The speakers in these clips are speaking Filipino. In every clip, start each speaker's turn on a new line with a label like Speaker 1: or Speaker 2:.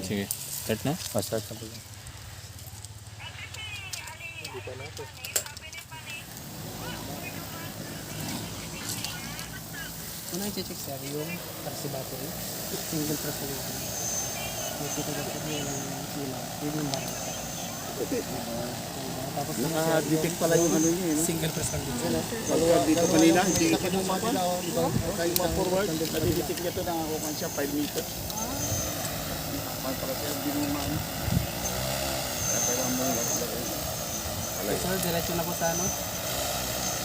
Speaker 1: Sige. Start na?
Speaker 2: Start na po.
Speaker 3: Una i-check sir, yung RC battery, single press na yun. Nakita ko sir yung ilaw, yun yung barang sir. Tapos
Speaker 2: Naka-detect pala yung ano niya, no?
Speaker 3: single press lang din sir.
Speaker 2: Dalawa dito kanina, hindi ko mapan. Kayo ma-forward, nadi-detect niya ito, nakakukan siya 5 meters. Para siya, hindi mo maano. Kaya kailangan mo lang.
Speaker 3: Okay sir, diretso na po sa ano?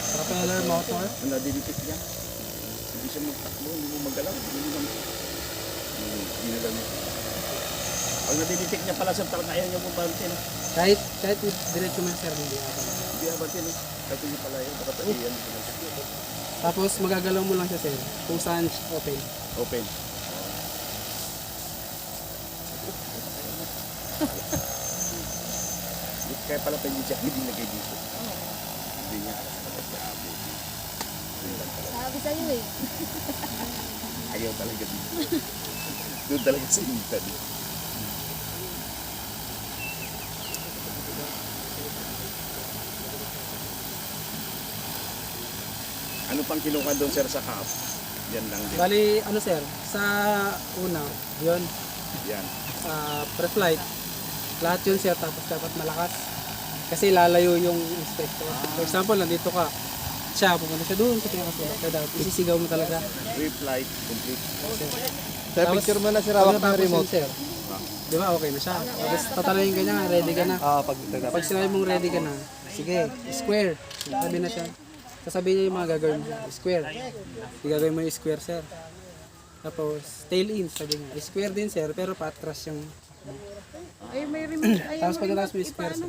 Speaker 3: Propeller, motor.
Speaker 2: Ang nadi-detect niya. Hindi siya magtakbo, hindi mo magalaw. Hindi na lang. Pag nadi-detect niya pala sa talaga, ayaw niya mo bantin.
Speaker 3: Kahit diretso mo sir, hindi ako.
Speaker 2: Hindi na bantin. Kahit hindi pala yun, baka tayo yan.
Speaker 3: Tapos magagalaw mo lang siya sir, kung saan open.
Speaker 2: Open. Kaya pala pwede siya, hindi lagay dito. Hindi niya.
Speaker 4: Sabi sa'yo eh.
Speaker 2: Ayaw talaga dito. Doon talaga sa intan. Ano pang kinuha doon sir sa cup? Yan lang din.
Speaker 3: Bali, ano sir, sa una, yun,
Speaker 2: Yan.
Speaker 3: pre-flight, lahat yun sir, tapos dapat malakas. Kasi lalayo yung inspector. For example, nandito ka, siya, pupunta siya doon sa pinakasulok. Kaya dapat isisigaw mo talaga.
Speaker 2: Reflight complete.
Speaker 3: Sir, picture mo na sir, hawak ng remote. Sir, di ba, okay na siya. Tapos tatalayin ka niya, ready ka na. Pag sinabi mong ready ka na, sige, square. Sabi na siya. Sasabihin niya yung mga gagawin mo. Square. Gagawin mo yung square, sir. Tapos, tail in, sabi niya. Square din, sir, pero patras yung...
Speaker 4: Ay, may remote. Ay,
Speaker 3: Tapos pagkatapos mo yung square, sir.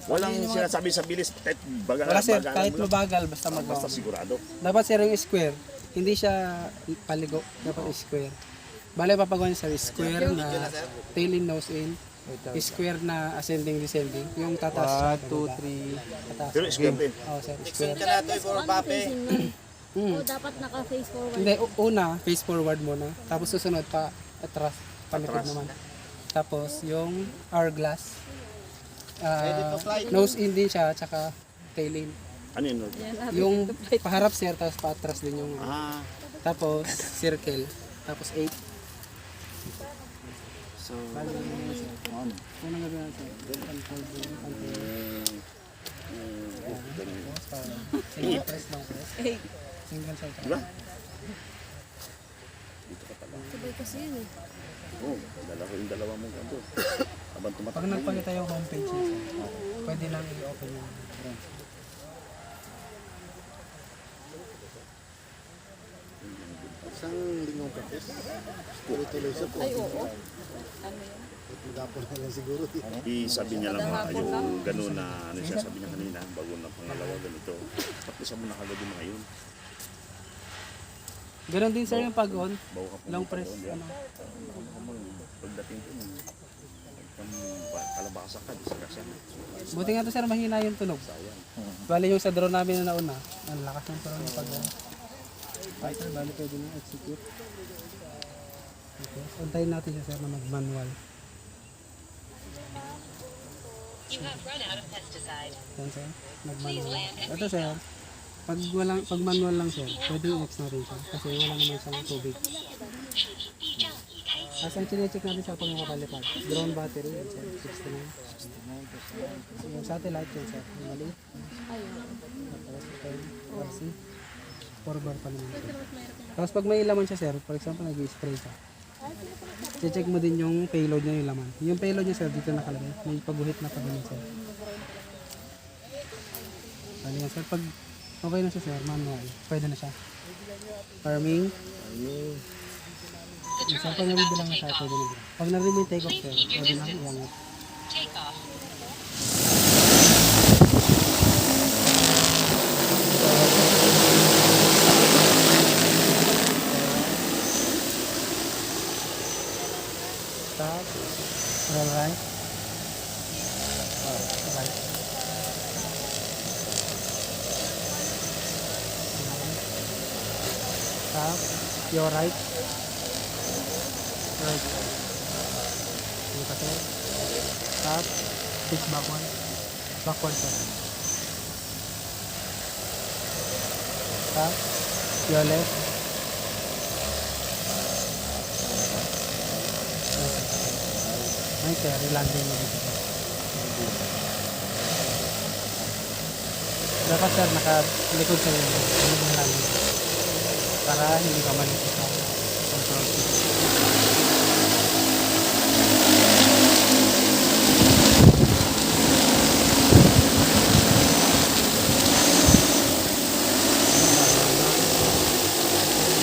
Speaker 2: Walang sinasabi sa bilis. Kahit bagal,
Speaker 3: Wala, sir,
Speaker 2: bagalan
Speaker 3: kahit
Speaker 2: mo lang.
Speaker 3: mabagal, basta
Speaker 2: Basta
Speaker 3: magawa.
Speaker 2: sigurado.
Speaker 3: Dapat, sir, yung square. Hindi siya paligo. Dapat square. Bale, papagawa niya, sir, square na tail in, nose in. Square na ascending, descending. Yung tatas. 1, 2, 3. Tatas.
Speaker 2: Pero square din.
Speaker 3: Oo, sir, square.
Speaker 4: Paano facing nun?
Speaker 3: Hmm.
Speaker 4: O dapat naka-face forward?
Speaker 3: Hindi, una, face forward muna. Tapos susunod pa, atras, palikod naman. Tapos yung hourglass. Nose in din siya, tsaka tail in.
Speaker 2: Ano yun?
Speaker 3: Yung paharap sir, tapos paatras din yung... Tapos circle. Tapos 8.
Speaker 2: So,
Speaker 3: Bali,
Speaker 2: ano?
Speaker 3: unang gabi natin. Unfold yung single press lang press. Single side.
Speaker 2: Diba?
Speaker 4: Sabay kasi yun eh.
Speaker 2: Oo, dala ko yung dalawa mong kanto. Habang
Speaker 3: Pag
Speaker 2: tumatakbo.
Speaker 3: nagpakita yung homepage niya, sir, pwede lang i-open yung front.
Speaker 5: Isang lingong kapis. Tuloy-tuloy siya po.
Speaker 4: Ay, oo. Ano yun?
Speaker 5: Magapon na lang siguro.
Speaker 2: Sabi niya lang mga yung gano'n na ano siya, sabi niya kanina, bago na pangalawa ganito. Tapos siya mo nakagado mga yun.
Speaker 3: Ganon din sir yung pag-on.
Speaker 2: Bago ka
Speaker 3: Long press. Ano.
Speaker 2: Pagdating ko, kalabasa ka, di saka siya.
Speaker 3: Buti nga to sir, mahina yung tunog. Bali yung sa drone namin na nauna, ang lakas ng tunog ng pag-on. Fighter, bali pwede na execute. Okay, untayin natin siya sir na mag-manual. Yan sir, mag-manual. Ito sir, pag manual lang sir, pwede yung X natin siya kasi wala naman siyang tubig. As ang chinecheck natin sa pag nakapalipad, drone battery, yan sir, 69. Yung satellite yan sir, yung maliit. Tapos ito yung RC, 4 bar pa naman sir. Tapos pag may laman siya sir, for example nag-spray ka, check mo din yung payload niya, yung laman. Yung payload niya sir, dito nakalagay, may paguhit na pagano sir. Ano yan sir, pag okay na siya sir, manual, pwede na siya. Farming. Isang pag nabibilang na siya, pwede na. Pag narinig yung take off sir, pwede na iangat. Stop. Roll right. Right. Stop. Your right. Right. Dito ka sir. Stop. Pitch backward. Backward sir. Stop. Your left. Ay sir, ilanding mo dito. Dapat sir, nakalikod sa iyo. Ano yung landing? Para hindi ka malikot sa control seat.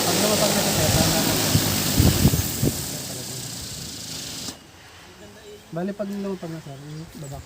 Speaker 3: Pag lumapag na sir, tama na. Bali pag lumapag na sir, babak.